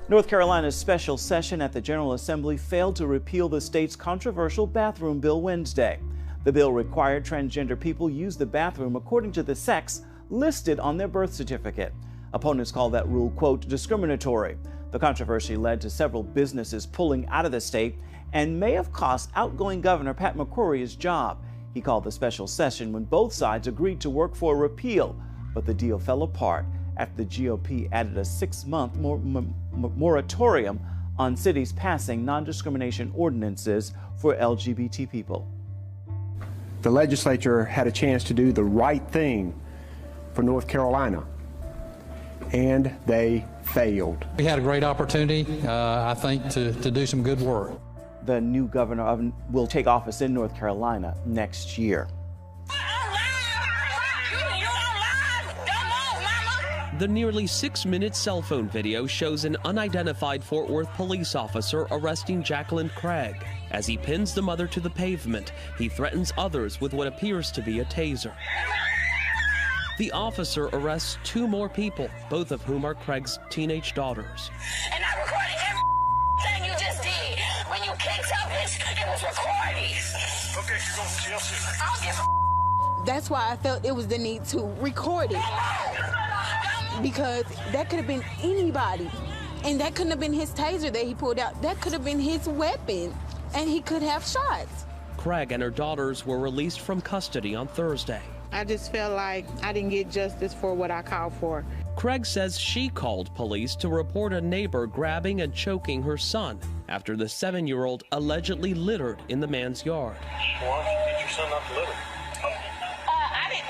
North Carolina's special session at the General Assembly failed to repeal the state's controversial bathroom bill Wednesday. The bill required transgender people use the bathroom according to the sex listed on their birth certificate. Opponents call that rule, quote, discriminatory. The controversy led to several businesses pulling out of the state and may have cost outgoing Governor Pat McCrory his job. He called the special session when both sides agreed to work for a repeal, but the deal fell apart after the GOP added a 6-month moratorium on cities passing non-discrimination ordinances for LGBT people. The legislature had a chance to do the right thing for North Carolina, and they failed. We had a great opportunity, I think, to do some good work. The new governor will take office in North Carolina next year. The nearly 6-minute cell phone video shows an unidentified Fort Worth police officer arresting Jacqueline Craig. As he pins the mother to the pavement, he threatens others with what appears to be a taser. The officer arrests 2 more people, both of whom are Craig's teenage daughters. And I recorded everything you just did. When you kicked up, it was recorded. Okay, you're going to jail soon. I don't give a. That's why I felt it was the need to record it. Because that could have been anybody. And that couldn't have been his taser that he pulled out. That could have been his weapon. And he could have shots. Craig and her daughters were released from custody on Thursday. I just felt like I didn't get justice for what I called for. Craig says she called police to report a neighbor grabbing and choking her son after the 7-year-old allegedly littered in the man's yard. Why don't you get your son not to litter?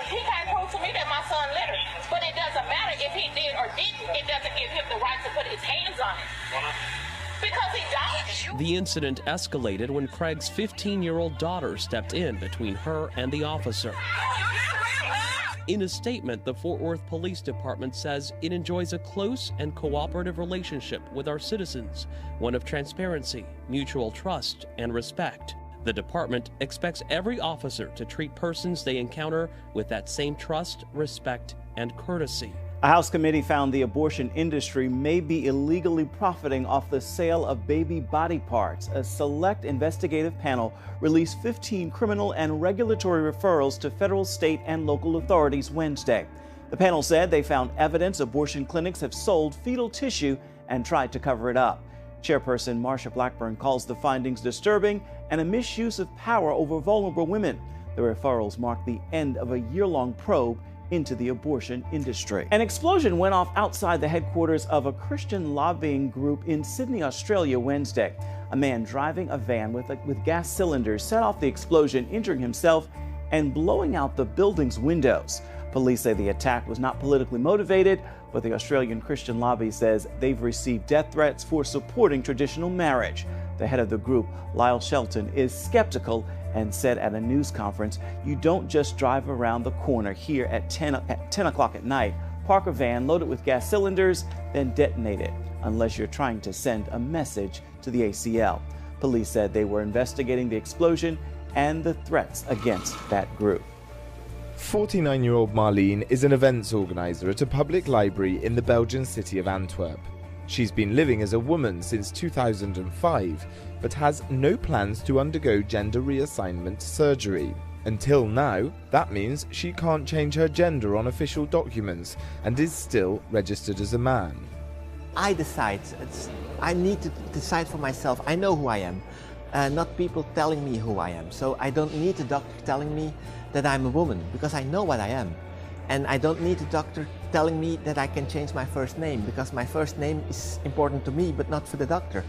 He can't prove to me that my son littered. But it doesn't matter if he did or didn't. It doesn't give him the right to put his hands on it. Why not? Because he don't. The incident escalated when Craig's 15-year-old daughter stepped in between her and the officer. In a statement, the Fort Worth Police Department says it enjoys a close and cooperative relationship with our citizens, one of transparency, mutual trust, and respect. The department expects every officer to treat persons they encounter with that same trust, respect, and courtesy. A House committee found the abortion industry may be illegally profiting off the sale of baby body parts. A select investigative panel released 15 criminal and regulatory referrals to federal, state, and local authorities Wednesday. The panel said they found evidence abortion clinics have sold fetal tissue and tried to cover it up. Chairperson Marsha Blackburn calls the findings disturbing and a misuse of power over vulnerable women. The referrals mark the end of a year-long probe into the abortion industry. An explosion went off outside the headquarters of a Christian lobbying group in Sydney, Australia Wednesday. A man driving a van with gas cylinders set off the explosion, injuring himself and blowing out the building's windows. Police say the attack was not politically motivated, but the Australian Christian lobby says they've received death threats for supporting traditional marriage. The head of the group, Lyle Shelton, is skeptical and said at a news conference, "You don't just drive around the corner here at 10 o'clock at night, park a van loaded with gas cylinders, then detonate it, unless you're trying to send a message to the ACL." Police said they were investigating the explosion and the threats against that group. 49-year-old Marlene is an events organizer at a public library in the Belgian city of Antwerp. She's been living as a woman since 2005, but has no plans to undergo gender reassignment surgery. Until now, that means she can't change her gender on official documents and is still registered as a man. I decide. I need to decide for myself. I know who I am, not people telling me who I am. So I don't need a doctor telling me that I'm a woman, because I know what I am. And I don't need a doctor telling me that I can change my first name, because my first name is important to me, but not for the doctor.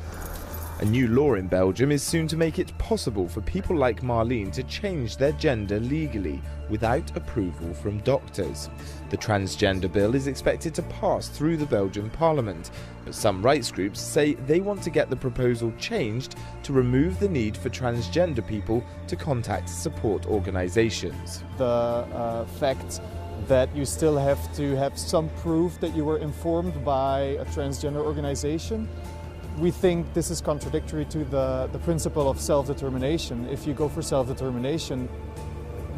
A new law in Belgium is soon to make it possible for people like Marlene to change their gender legally without approval from doctors. The transgender bill is expected to pass through the Belgian parliament, but some rights groups say they want to get the proposal changed to remove the need for transgender people to contact support organizations. The fact that you still have to have some proof that you were informed by a transgender organization, we think this is contradictory to the principle of self-determination. If you go for self-determination,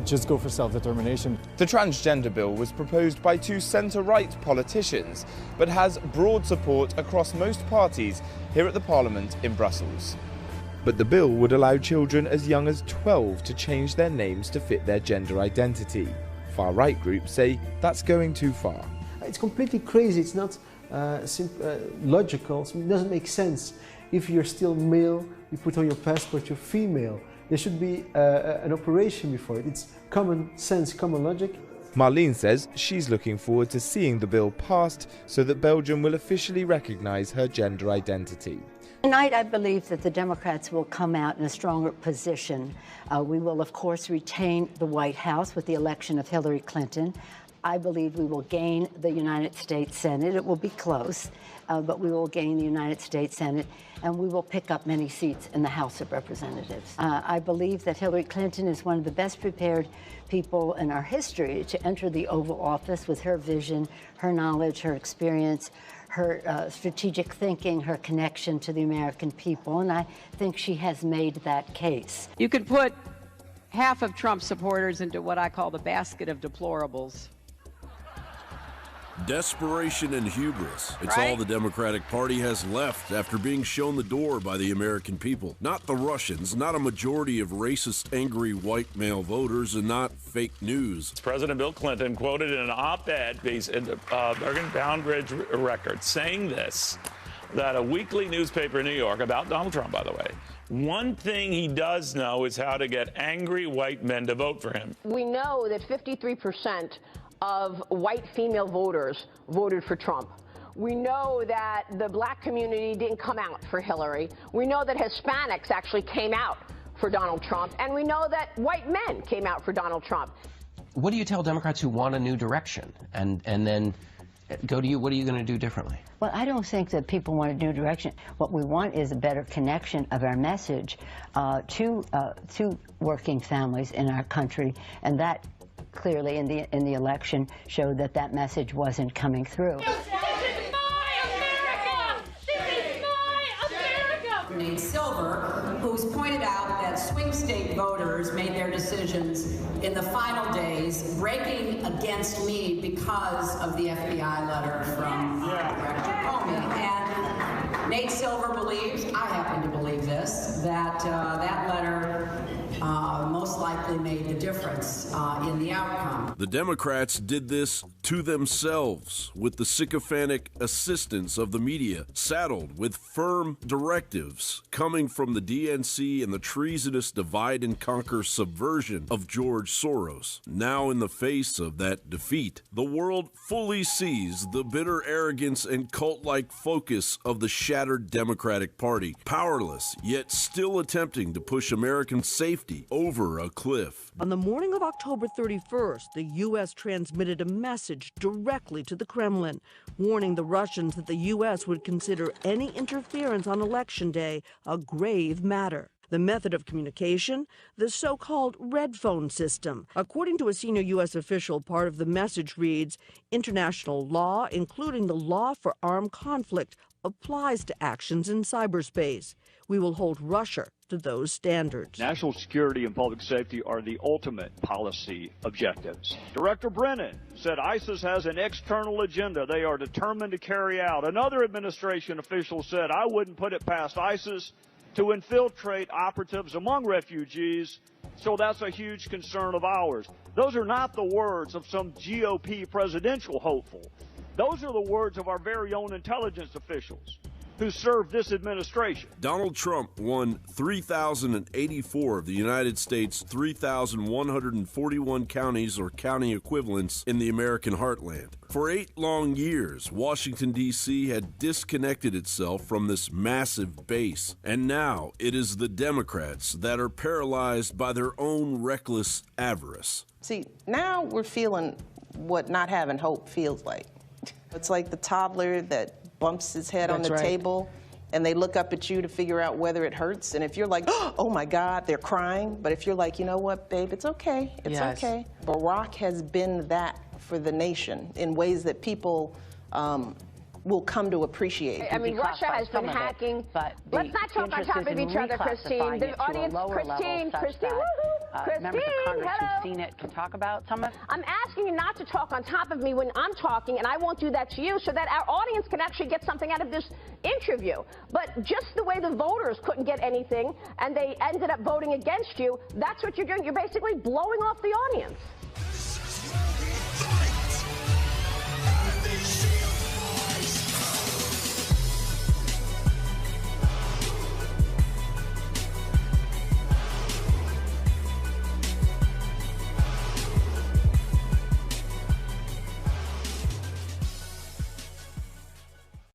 just go for self-determination. The transgender bill was proposed by two centre-right politicians, but has broad support across most parties here at the Parliament in Brussels. But the bill would allow children as young as 12 to change their names to fit their gender identity. Far-right groups say that's going too far. It's completely crazy. It's not logical. It doesn't make sense. If you're still male, you put on your passport you're female. There should be an operation before it. It's common sense, common logic. Marleen says she's looking forward to seeing the bill passed so that Belgium will officially recognise her gender identity. Tonight, I believe that the Democrats will come out in a stronger position. We will, of course, retain the White House with the election of Hillary Clinton. I believe we will gain the United States Senate. It will be close, but we will gain the United States Senate, and we will pick up many seats in the House of Representatives. I believe that Hillary Clinton is one of the best prepared people in our history to enter the Oval Office with her vision, her knowledge, her experience, her strategic thinking, her connection to the American people, and I think she has made that case. You could put half of Trump supporters into what I call the basket of deplorables. Desperation and hubris. It's all the Democratic Party has left after being shown the door by the American people. Not the Russians, not a majority of racist, angry white male voters, and not fake news. President Bill Clinton quoted in an op-ed piece in the Bergen Pound Ridge Record saying this, that a weekly newspaper in New York, about Donald Trump, by the way, one thing he does know is how to get angry white men to vote for him. We know that 53% of white female voters voted for Trump. We know that the black community didn't come out for Hillary. We know that Hispanics actually came out for Donald Trump, and we know that white men came out for Donald Trump. What do you tell Democrats who want a new direction and then go to you? What are you going to do differently? Well, I don't think that people want a new direction. What we want is a better connection of our message to working families in our country, and that clearly in the election showed that that message wasn't coming through. This is my America! This is my America! Nate Silver, who's pointed out that swing state voters made their decisions in the final days, breaking against me because of the FBI letter from Director Comey. And Nate Silver believes, I happen to believe this, that that letter most likely made the difference in the outcome. The Democrats did this to themselves with the sycophantic assistance of the media, saddled with firm directives coming from the DNC and the treasonous divide and conquer subversion of George Soros. Now, in the face of that defeat, the world fully sees the bitter arrogance and cult-like focus of the shattered Democratic Party, powerless yet still attempting to push American safety over a cliff. On the morning of October 31st, the U.S. transmitted a message directly to the Kremlin, warning the Russians that the U.S. would consider any interference on Election Day a grave matter. The method of communication, the so-called red phone system. According to a senior U.S. official, part of the message reads, international law, including the law for armed conflict, applies to actions in cyberspace. We will hold Russia to those standards. National security and public safety are the ultimate policy objectives. Director Brennan said ISIS has an external agenda they are determined to carry out. Another administration official said, I wouldn't put it past ISIS to infiltrate operatives among refugees, so that's a huge concern of ours. Those are not the words of some GOP presidential hopeful. Those are the words of our very own intelligence officials who served this administration. Donald Trump won 3,084 of the United States' 3,141 counties or county equivalents in the American heartland. For 8 long years, Washington, D.C. had disconnected itself from this massive base, and now it is the Democrats that are paralyzed by their own reckless avarice. See, now we're feeling what not having hope feels like. It's like the toddler that bumps his head on the table, and they look up at you to figure out whether it hurts. And if you're like, oh my God, they're crying. But if you're like, you know what, babe, it's okay. It's okay. Barack has been that for the nation in ways that people will come to appreciate. I mean, Russia has been hacking. But let's not talk on top of each other, Christine. The audience, Christine, woohoo! members of Congress who've seen it can talk about some of it? I'm asking you not to talk on top of me when I'm talking, and I won't do that to you, so that our audience can actually get something out of this interview. But just the way the voters couldn't get anything, and they ended up voting against you, that's what you're doing. You're basically blowing off the audience.